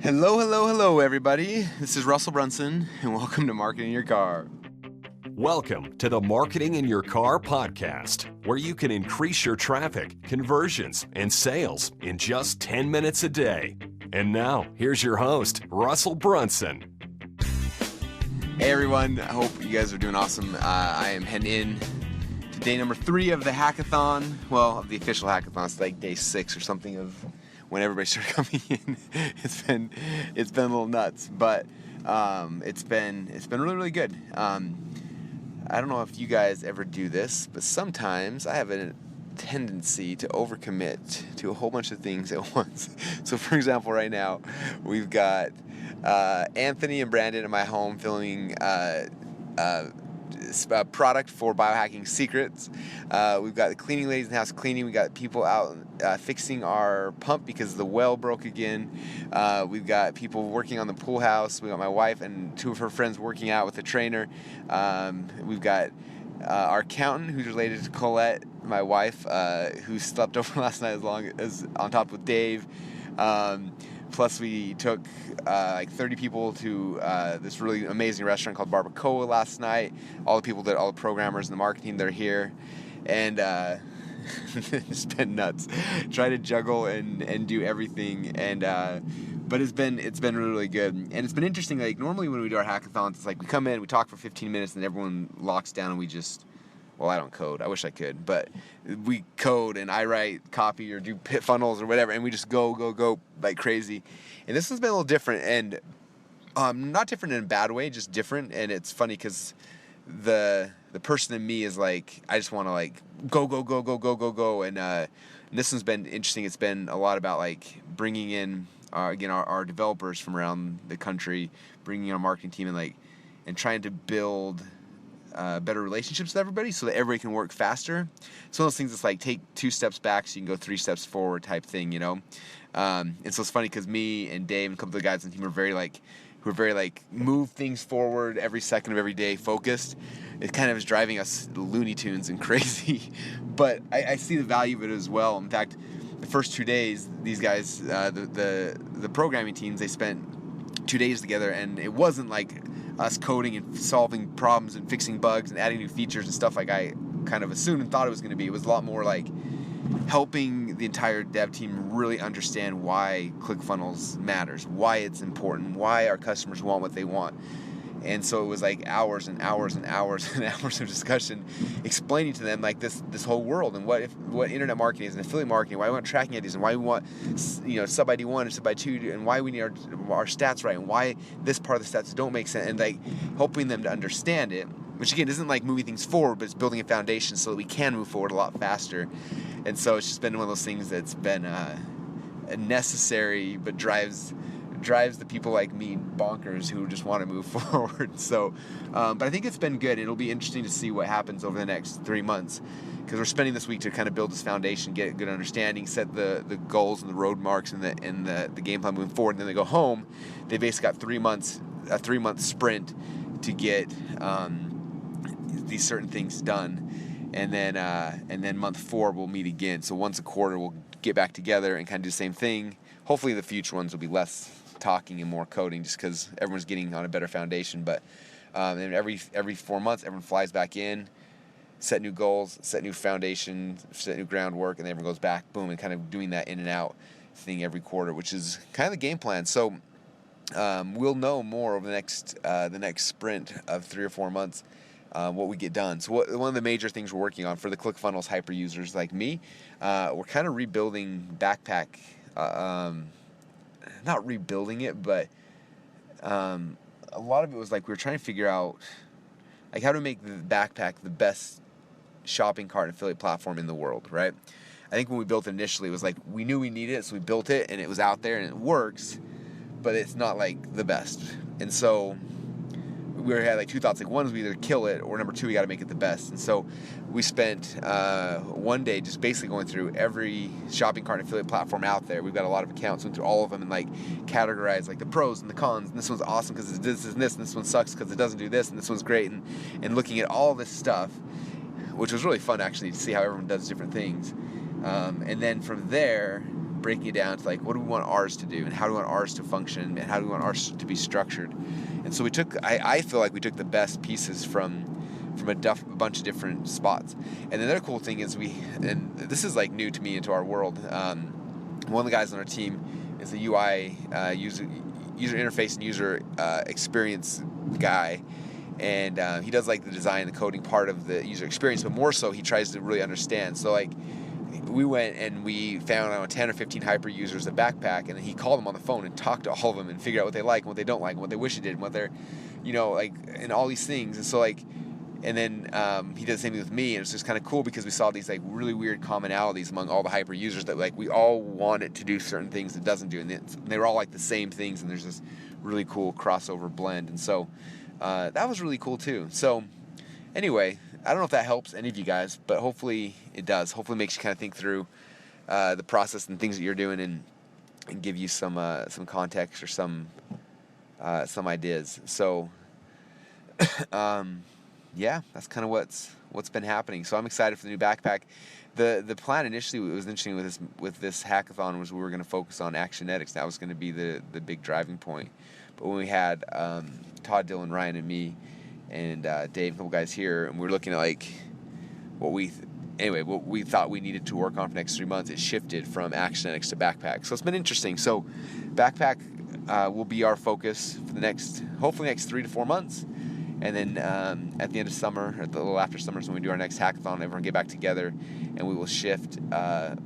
Hello, hello, hello, everybody. This is Russell Brunson, and welcome to Marketing Your Car. Welcome to the Marketing in Your Car podcast, where you can increase your traffic, conversions, and sales in just 10 minutes a day. And now, here's your host, Russell Brunson. Hey, everyone. I hope you guys are doing awesome. I am heading in to day number 3 of the hack-a-thon. Well, of the official hack-a-thon. It's like day 6 or something of when everybody started coming in. It's been a little nuts, but it's been really, really good. I don't know if you guys ever do this, but sometimes I have a tendency to overcommit to a whole bunch of things at once. So, for example, right now we've got Anthony and Brandon in my home filming a product for biohacking secrets. We've got the cleaning ladies in the house cleaning. We got people out fixing our pump because the well broke again. We've got people working on the pool house. We got my wife and 2 of her friends working out with a trainer. We've got our accountant, who's related to Colette, my wife, who slept over last night as long as on top with Dave. Plus, we took like 30 people to this really amazing restaurant called Barbacoa last night. All the programmers and the marketing, they're here. And it's been nuts. Try to juggle and do everything. But it's been really, really good. And it's been interesting. Like, normally when we do our hackathons, it's like we come in, we talk for 15 minutes, and everyone locks down and we just... Well, I don't code. I wish I could. But we code, and I write copy or do pit funnels or whatever, and we just go like crazy. And this one's been a little different, and not different in a bad way, just different. And it's funny because the person in me is like, I just want to like go. And this one's been interesting. It's been a lot about like bringing in our developers from around the country, bringing in our marketing team, and trying to build better relationships with everybody so that everybody can work faster. It's one of those things that's like take 2 steps back so you can go 3 steps forward type thing, you know? And so it's funny because me and Dave and a couple of the guys on the team are very move things forward every second of every day, focused. It kind of is driving us Looney Tunes and crazy. But I see the value of it as well. In fact, the first 2 days, these guys, the programming teams, they spent 2 days together, and it wasn't like us coding and solving problems and fixing bugs and adding new features and stuff like I kind of assumed and thought it was going to be. It was a lot more like helping the entire dev team really understand why ClickFunnels matters, why it's important, why our customers want what they want. And so it was like hours and hours and hours and hours of discussion explaining to them like this whole world and what internet marketing is and affiliate marketing, why we want tracking ideas and why we want sub ID 1 and sub ID 2 and why we need our stats right and why this part of the stats don't make sense, and like helping them to understand it, which again isn't like moving things forward, but it's building a foundation so that we can move forward a lot faster. And so it's just been one of those things that's been necessary but drives the people like me bonkers who just want to move forward. So, but I think it's been good. It'll be interesting to see what happens over the next 3 months because we're spending this week to kind of build this foundation, get a good understanding, set the goals and the road marks and the game plan moving forward. And then they go home. They basically got 3 months, a 3-month sprint to get these certain things done. And then month 4 we'll meet again. So once a quarter we'll get back together and kind of do the same thing. Hopefully the future ones will be less talking and more coding just because everyone's getting on a better foundation. But and every 4 months everyone flies back in, set new goals, set new foundation, set new groundwork, and then everyone goes back, boom, and kind of doing that in and out thing every quarter, which is kind of the game plan. So we'll know more over the next sprint of 3 or 4 months what we get done. So one of the major things we're working on for the ClickFunnels hyper users like me, we're kind of rebuilding Backpack. Not rebuilding it, but a lot of it was like we were trying to figure out like how to make the Backpack the best shopping cart and affiliate platform in the world, right? I think when we built it initially, it was like we knew we needed it, so we built it, and it was out there, and it works, but it's not like the best. And so we had like 2 thoughts. Like, one is we either kill it, or number 2, we got to make it the best. And so we spent one day just basically going through every shopping cart and affiliate platform out there. We've got a lot of accounts, went through all of them and like categorized like the pros and the cons. And this one's awesome because it does this and this, and this one sucks because it doesn't do this, and this one's great. And looking at all this stuff, which was really fun actually to see how everyone does different things. And then from there, breaking it down to like, what do we want ours to do, and how do we want ours to function, and how do we want ours to be structured. And so I feel like we took the best pieces from a bunch of different spots. And the other cool thing is and this is like new to me into our world. One of the guys on our team is a UI user interface and user experience guy. And he does like the design, the coding part of the user experience, but more so he tries to really understand. So like we went and we found 10 or 15 hyper users at Backpack, and then he called them on the phone and talked to all of them and figured out what they like and what they don't like and what they wish it did and what they're, like, and all these things. And so like, and then he did the same thing with me, and it's just kind of cool because we saw these like really weird commonalities among all the hyper users that like we all want it to do certain things it doesn't do, and they were all like the same things, and there's this really cool crossover blend. And so that was really cool too. So anyway, I don't know if that helps any of you guys, but hopefully it does. Hopefully it makes you kind of think through the process and things that you're doing, and give you some context or some ideas. So yeah, that's kind of what's been happening. So I'm excited for the new backpack. The plan initially, it was interesting with this hackathon, was we were going to focus on Actionetics. That was going to be the big driving point. But when we had Todd, Dylan, Ryan, and me, and Dave, a couple guys here, and we were looking at like what we thought we needed to work on for the next 3 months, it shifted from Actionetics to Backpack. So it's been interesting. So Backpack will be our focus for hopefully next 3 to 4 months. And then at the end of summer, or a little after summer, so when we do our next hackathon, everyone get back together, and we will shift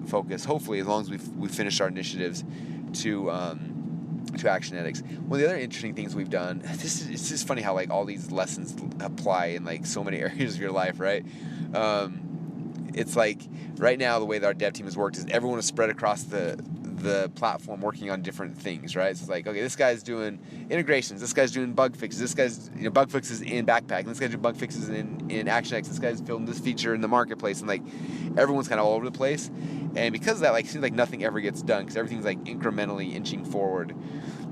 focus, hopefully, as long as we finish our initiatives, to Actionetics. One of the other interesting things we've done, it's just funny how like all these lessons apply in like so many areas of your life, right? It's like right now the way that our dev team has worked is everyone is spread across the platform working on different things, right? So it's like, okay, this guy's doing integrations, this guy's doing bug fixes, this guy's bug fixes in Backpack, and this guy's doing bug fixes in Actionetics, this guy's building this feature in the marketplace, and like everyone's kind of all over the place. And because of that, like, it seems like nothing ever gets done because everything's like incrementally inching forward.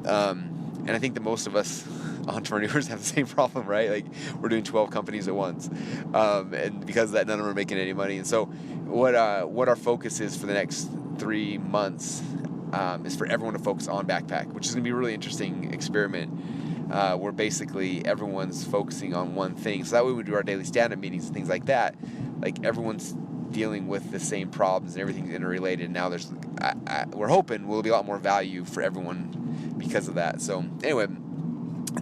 And I think that most of us entrepreneurs have the same problem, right? Like, we're doing 12 companies at once, and because of that, none of them are making any money. And so what our focus is for the next 3 months is for everyone to focus on Backpack, which is going to be a really interesting experiment, where basically everyone's focusing on one thing. So that way when we do our daily stand-up meetings and things like that, like everyone's dealing with the same problems and everything's interrelated. And now we're hoping will be a lot more value for everyone because of that. So anyway,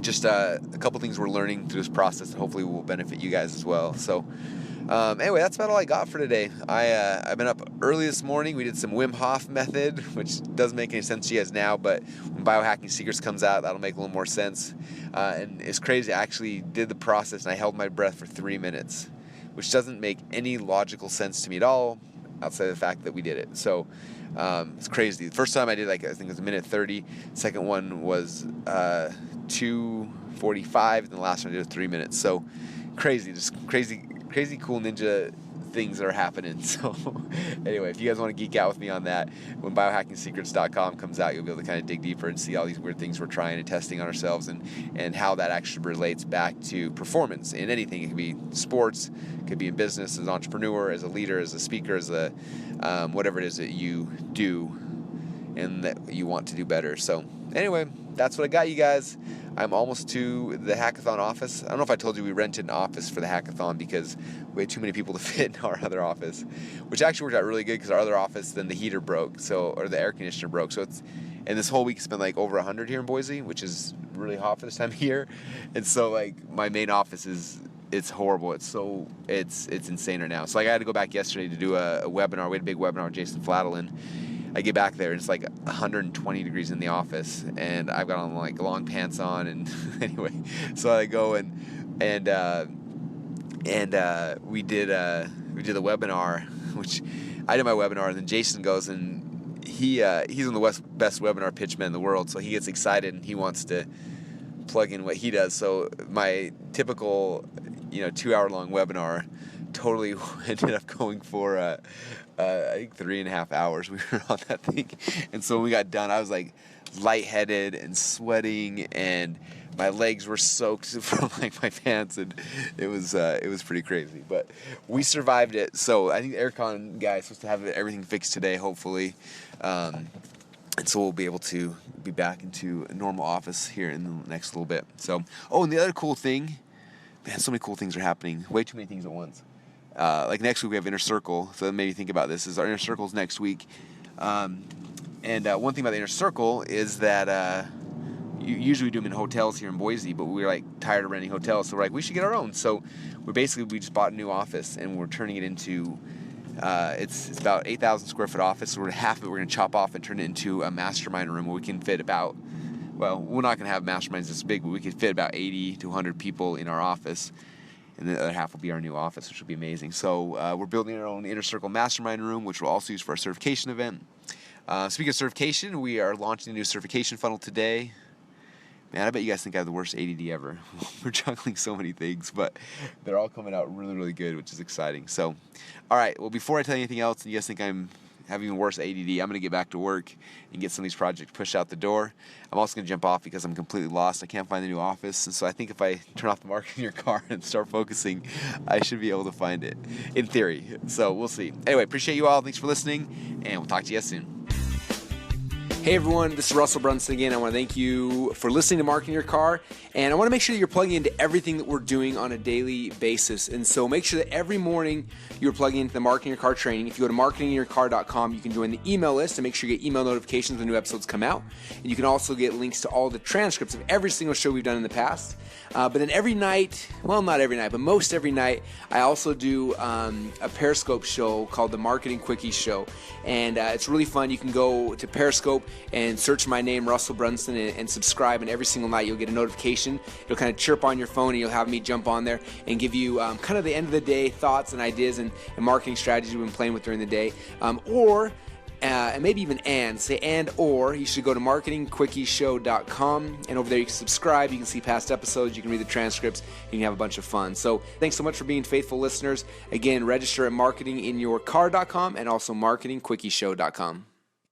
just a couple things we're learning through this process that hopefully will benefit you guys as well. So anyway, that's about all I got for today. I've been up early this morning. We did some Wim Hof method, which doesn't make any sense to you guys now, but when Biohacking Secrets comes out, that'll make a little more sense. And it's crazy. I actually did the process and I held my breath for 3 minutes, which doesn't make any logical sense to me at all, outside of the fact that we did it. So it's crazy. The first time I did, I think it was a minute 30. Second one was 2:45, and the last one I did 3 minutes. So crazy, just crazy cool ninja things that are happening. So anyway, if you guys want to geek out with me on that, when biohackingsecrets.com comes out, you'll be able to kind of dig deeper and see all these weird things we're trying and testing on ourselves, and how that actually relates back to performance in anything. It could be sports, it could be in business, as an entrepreneur, as a leader, as a speaker, as a whatever it is that you do and that you want to do better. So anyway, that's what I got, you guys. I'm almost to the hackathon office. I don't know if I told you we rented an office for the hackathon because we had too many people to fit in our other office, which actually worked out really good because our other office, then the heater broke, or the air conditioner broke. So and this whole week it's been like over 100 here in Boise, which is really hot for this time of year. And so like my main office it's horrible. It's insane right now. So like I had to go back yesterday to do a webinar. We had a big webinar with Jason Fladlin. I get back there and it's like 120 degrees in the office, and I've got on like long pants on, and anyway, so I go and we did the webinar, which I did my webinar, and then Jason goes and he's one of the best webinar pitchmen in the world, so he gets excited and he wants to plug in what he does. So my typical 2-hour-long webinar totally ended up going for I think 3.5 hours we were on that thing. And so when we got done, I was like lightheaded and sweating, and my legs were soaked from like my pants, and it was pretty crazy. But we survived it. So I think the aircon guy is supposed to have everything fixed today, hopefully. And so we'll be able to be back into a normal office here in the next little bit. So, and the other cool thing, man, so many cool things are happening. Way too many things at once. Like next week we have Inner Circle, so that made me think about this. Is our Inner Circle's next week. And one thing about the Inner Circle is that usually we do them in hotels here in Boise, but we were like tired of renting hotels, so we're like, we should get our own. So we just bought a new office, and we're turning it into it's about 8,000 square foot office. So half of it we're going to chop off and turn it into a mastermind room where we can fit about, well, we're not going to have masterminds this big, but we could fit about 80 to 100 people in our office. And the other half will be our new office, which will be amazing. So we're building our own Inner Circle mastermind room, which we'll also use for our certification event. Speaking of certification, we are launching a new certification funnel today. Man, I bet you guys think I have the worst ADD ever. We're juggling so many things, but they're all coming out really, really good, which is exciting. So, all right, well, before I tell you anything else, and you guys think I'm having even worse ADD, I'm going to get back to work and get some of these projects pushed out the door. I'm also going to jump off because I'm completely lost. I can't find the new office, and so I think if I turn off the marketing in your car and start focusing, I should be able to find it, in theory. So we'll see. Anyway, appreciate you all. Thanks for listening, and we'll talk to you guys soon. Hey everyone, this is Russell Brunson again. I want to thank you for listening to Marketing Your Car, and I want to make sure that you're plugging into everything that we're doing on a daily basis. And so make sure that every morning you're plugging into the Marketing Your Car training. If you go to marketingyourcar.com, you can join the email list and make sure you get email notifications when new episodes come out. And you can also get links to all the transcripts of every single show we've done in the past. But then every night, well, not every night, but most every night, I also do a Periscope show called the Marketing Quickie Show. And it's really fun. You can go to Periscope and search my name, Russell Brunson, and subscribe. And every single night you'll get a notification. It'll kind of chirp on your phone, and you'll have me jump on there and give you kind of the end of the day thoughts and ideas and marketing strategies we've been playing with during the day. And maybe even or you should go to marketingquickieshow.com, and over there you can subscribe, you can see past episodes, you can read the transcripts, and you can have a bunch of fun. So thanks so much for being faithful listeners. Again, register at marketinginyourcar.com and also marketingquickieshow.com.